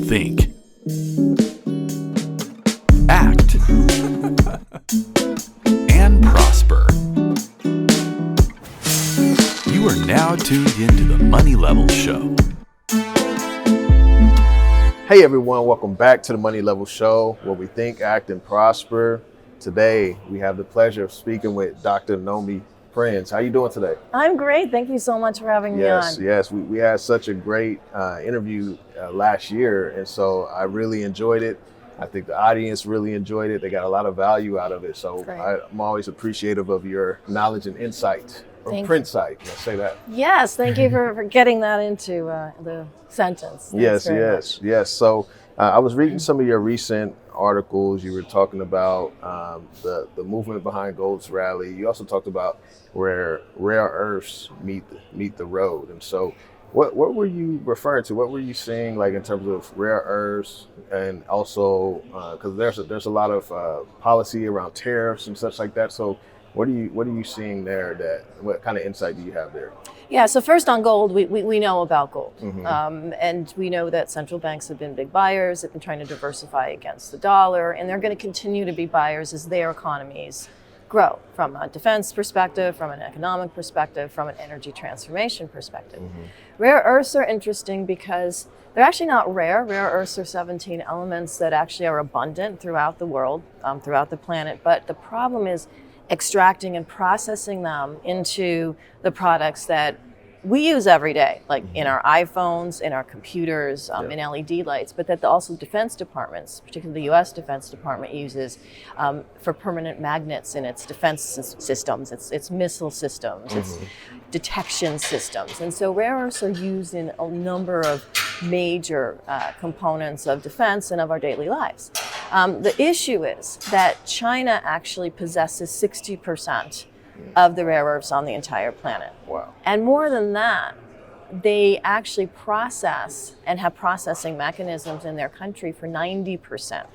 think, act, and prosper. You are now tuned into the Money Level Show. Hey everyone, welcome back to the Money Level Show, where we think, act, and prosper. Today, we have the pleasure of speaking with Dr. Nomi Prins. How you doing today? I'm great. Thank you so much for having me on. Yes. We had such a great interview last year, and so I really enjoyed it. I think the audience really enjoyed it. They got a lot of value out of it. So I'm always appreciative of your knowledge and insight. Or Prinsight, let's say that. Yes, thank you for getting that into the sentence. Thanks Yes. So I was reading some of your recent articles. You were talking about the movement behind gold's rally. You also talked about where rare earths meet the road. And so what were you referring to? What were you seeing, like, in terms of rare earths, and also because there's a lot of policy around tariffs and such like that. So what are you seeing there? What kind of insight do you have there? Yeah, so first on gold, we know about gold. Mm-hmm. And we know that central banks have been big buyers. They've been trying to diversify against the dollar, and they're going to continue to be buyers as their economies grow, from a defense perspective, from an economic perspective, from an energy transformation perspective. Mm-hmm. Rare earths are interesting because they're actually not rare. Rare earths are 17 elements that actually are abundant throughout the world, throughout the planet. But the problem is extracting and processing them into the products that we use every day, like in our iPhones, in our computers, in LED lights, but that also defense departments, particularly the US Defense Department, uses for permanent magnets in its defense systems, its missile systems, its detection systems. And so rare earths are used in a number of major components of defense and of our daily lives. The issue is that China actually possesses 60% of the rare earths on the entire planet. Wow. And more than that, they actually process and have processing mechanisms in their country for 90%.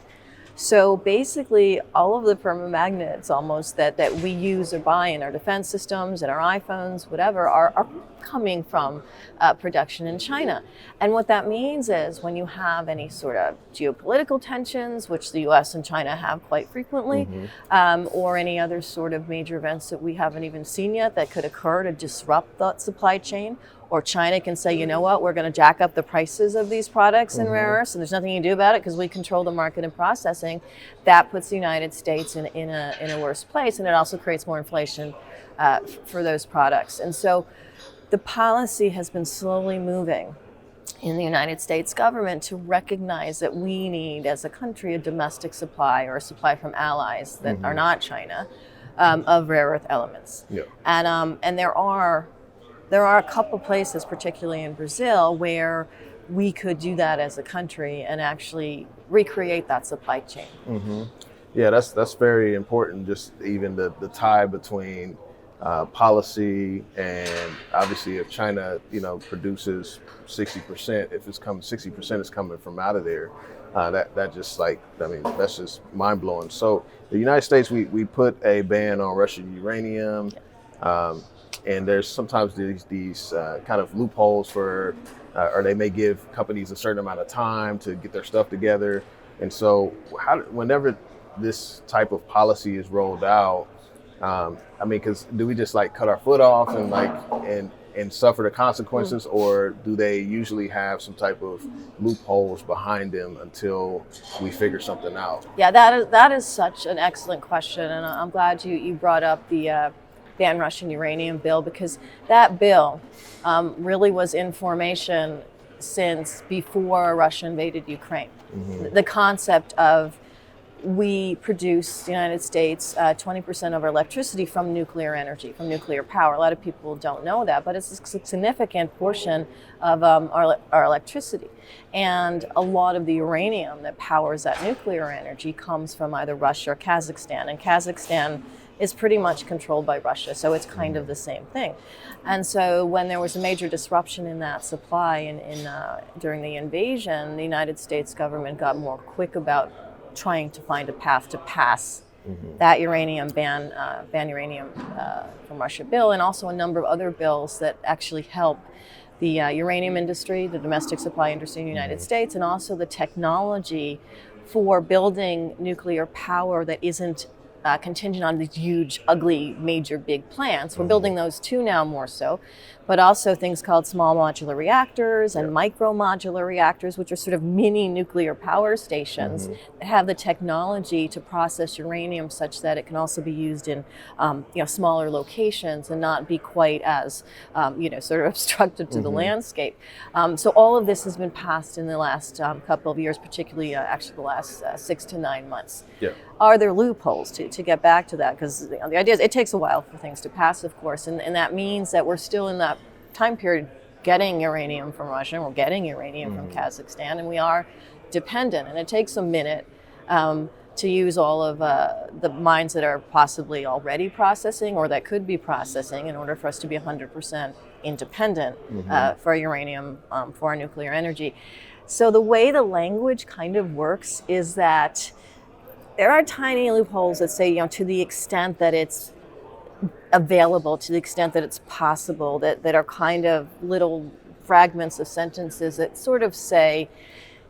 So basically, all of the permamagnets almost that we use or buy in our defense systems, in our iPhones, whatever, are coming from production in China. And what that means is when you have any sort of geopolitical tensions, which the US and China have quite frequently, or any other sort of major events that we haven't even seen yet that could occur to disrupt that supply chain, or China can say, you know what, we're going to jack up the prices of these products in rare earths, and there's nothing you can do about it because we control the market and processing. That puts the United States in a worse place, and it also creates more inflation for those products. And so the policy has been slowly moving in the United States government to recognize that we need, as a country, a domestic supply, or a supply from allies that are not China, of rare earth elements. Yeah. And there are a couple places, particularly in Brazil, where we could do that as a country and actually recreate that supply chain. Yeah, that's very important. Just even the tie between policy and, obviously, if China produces 60%, if it's coming 60% is coming from out of there. That just that's just mind blowing. So the United States, we put a ban on Russian uranium. And there's sometimes these kind of loopholes for, or they may give companies a certain amount of time to get their stuff together. And so whenever this type of policy is rolled out, because do we just cut our foot off and suffer the consequences, or do they usually have some type of loopholes behind them until we figure something out? Yeah, that is such an excellent question, and I'm glad you brought up the ban Russian uranium bill, because that bill really was in formation since before Russia invaded Ukraine. The concept of we produce, the United States, 20% of our electricity from nuclear energy, from nuclear power. A lot of people don't know that, but it's a significant portion of our electricity. And a lot of the uranium that powers that nuclear energy comes from either Russia or Kazakhstan. And Kazakhstan is pretty much controlled by Russia, so it's kind of the same thing. And so when there was a major disruption in that supply during the invasion, the United States government got more quick about trying to find a path to pass that uranium ban uranium from Russia bill, and also a number of other bills that actually help the uranium industry, the domestic supply industry in the United States, and also the technology for building nuclear power that isn't contingent on these huge, ugly, major, big plants. We're building those too now more so, but also things called small modular reactors and micro modular reactors, which are sort of mini nuclear power stations that have the technology to process uranium such that it can also be used in smaller locations and not be quite as sort of obstructive to the landscape. So all of this has been passed in the last couple of years, particularly actually the last 6 to 9 months. Yeah. Are there loopholes to get back to that? Because the idea is it takes a while for things to pass, of course, and that means that we're still in that time period getting uranium from Russia, and we're getting uranium from Kazakhstan, and we are dependent, and it takes a minute to use all of the mines that are possibly already processing or that could be processing in order for us to be 100% independent for uranium, for our nuclear energy. So the way the language kind of works is that there are tiny loopholes that say, to the extent that it's available, to the extent that it's possible, that are kind of little fragments of sentences that sort of say,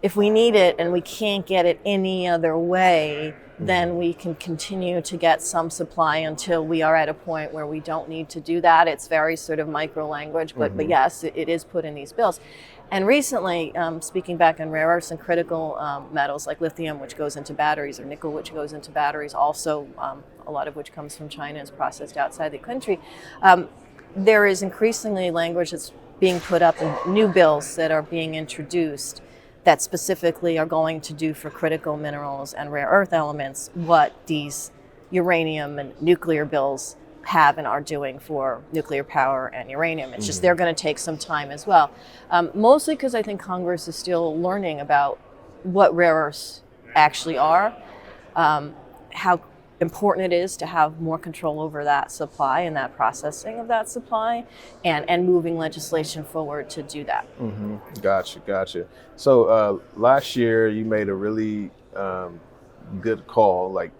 if we need it and we can't get it any other way, then we can continue to get some supply until we are at a point where we don't need to do that. It's very sort of micro language, but yes, it is put in these bills. And recently, speaking back on rare earths and critical metals like lithium, which goes into batteries, or nickel, which goes into batteries, also a lot of which comes from China, is processed outside the country, there is increasingly language that's being put up in new bills that are being introduced that specifically are going to do for critical minerals and rare earth elements what these uranium and nuclear bills have and are doing for nuclear power and uranium. It's just they're going to take some time as well. Mostly because I think Congress is still learning about what rare earths actually are, how important it is to have more control over that supply and that processing of that supply, and moving legislation forward to do that. Gotcha. So last year you made a really good call. I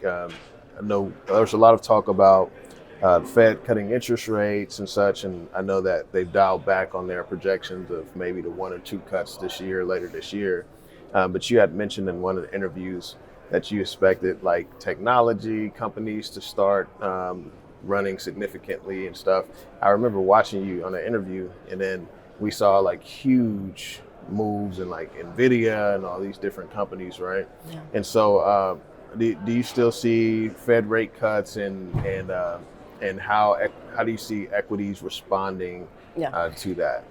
know there was a lot of talk about the Fed cutting interest rates and such, and I know that they've dialed back on their projections of maybe the 1 or 2 cuts later this year. But you had mentioned in one of the interviews that you expected like technology companies to start running significantly and stuff. I remember watching you on an interview, and then we saw like huge moves in like NVIDIA and all these different companies, right? Yeah. And so do you still see Fed rate cuts and how do you see equities responding to that?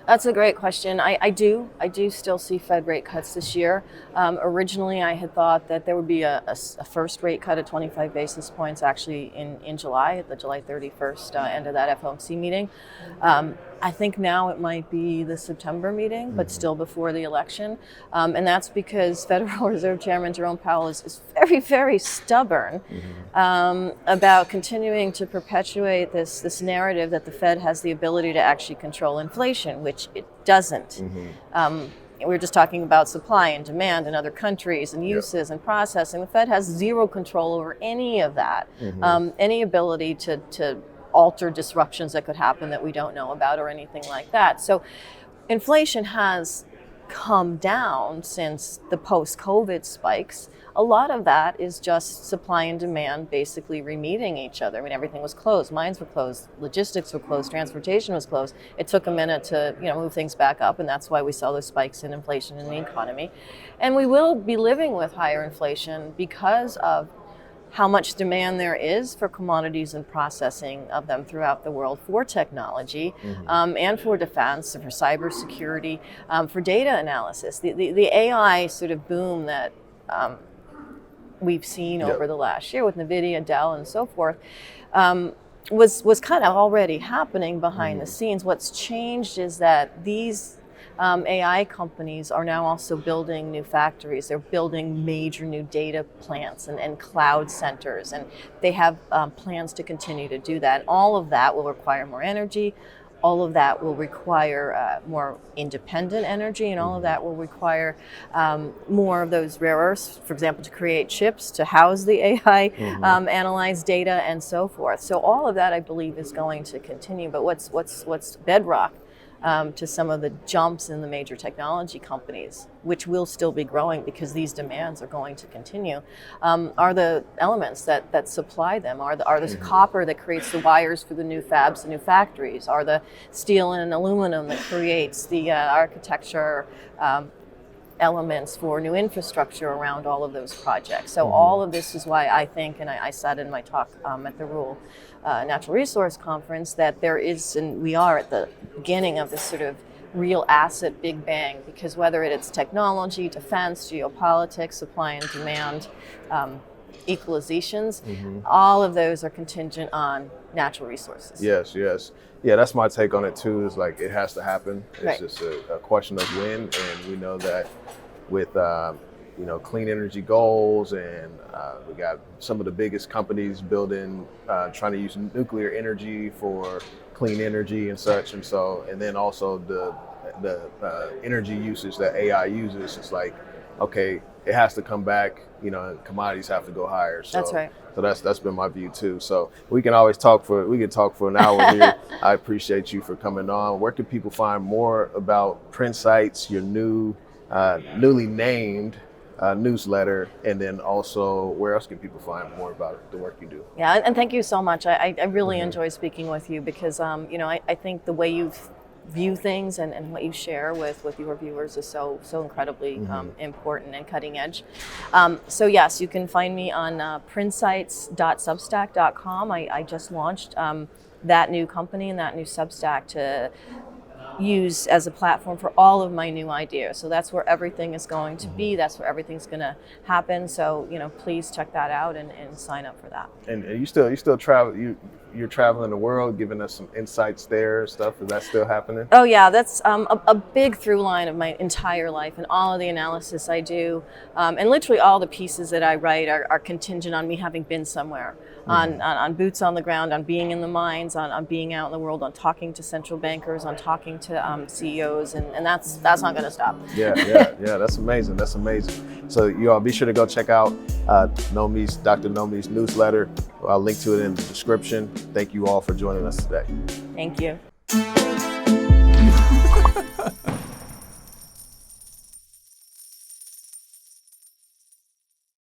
That's a great question. I do still see Fed rate cuts this year. Originally, I had thought that there would be a first rate cut of 25 basis points actually in July, at the July 31st end of that FOMC meeting. I think now it might be the September meeting, but still before the election. And that's because Federal Reserve Chairman Jerome Powell is very, very stubborn about continuing to perpetuate this narrative that the Fed has the ability to actually control inflation, which it doesn't. We were just talking about supply and demand in other countries and uses and processing. The Fed has zero control over any of that, any ability to alter disruptions that could happen that we don't know about or anything like that. So inflation has come down since the post-COVID spikes. A lot of that is just supply and demand basically remeeting each other. I mean, everything was closed. Mines were closed. Logistics were closed. Transportation was closed. It took a minute to move things back up, and that's why we saw those spikes in inflation in the economy. And we will be living with higher inflation because of how much demand there is for commodities and processing of them throughout the world, for technology, and for defense, and for cybersecurity, for data analysis. The AI sort of boom that we've seen over the last year with NVIDIA, Dell, and so forth, was kind of already happening behind the scenes. What's changed is that these AI companies are now also building new factories. They're building major new data plants and cloud centers, and they have plans to continue to do that. All of that will require more energy. All of that will require more independent energy, and all of that will require more of those rare earths, for example, to create chips, to house the AI, analyze data, and so forth. So all of that, I believe, is going to continue. But what's bedrock to some of the jumps in the major technology companies, which will still be growing because these demands are going to continue, are the elements that supply them, are the copper that creates the wires for the new fabs, the new factories, are the steel and aluminum that creates the architecture elements for new infrastructure around all of those projects. So all of this is why I think, and I said in my talk at the Rule Natural Resource Conference, that there is, and we are at the beginning of this sort of real asset big bang, because whether it's technology, defense, geopolitics, supply and demand, equalizations, all of those are contingent on natural resources. Yes. Yeah, that's my take on it too, is like it has to happen. It's just a question of when, and we know that with clean energy goals, and we got some of the biggest companies building, trying to use nuclear energy for clean energy and such, and then also the energy usage that AI uses. It's like, okay, it has to come back, and commodities have to go higher. So that's right. So that's been my view too. So we can always talk for an hour here. I appreciate you for coming on. Where can people find more about Prinsights, your newly named newsletter, and then also where else can people find more about the work you do? Yeah, and thank you so much. I really enjoy speaking with you because I think the way you view things and what you share with your viewers is so incredibly important and cutting edge. So yes, you can find me on prinsights.substack.com. I just launched that new company and that new Substack to use as a platform for all of my new ideas. So that's where everything is going to be. That's where everything's going to happen. So please check that out and sign up for that. And you still travel. You're traveling the world, giving us some insights there, stuff. Is that still happening? Oh yeah, that's a big through line of my entire life, and all of the analysis I do, and literally all the pieces that I write are contingent on me having been somewhere, on boots on the ground, on being in the mines, on being out in the world, on talking to central bankers, on talking to CEOs, and that's not going to stop. Yeah, that's amazing. So you all be sure to go check out Dr. Nomi's newsletter. I'll link to it in the description. Thank you all for joining us today. Thank you.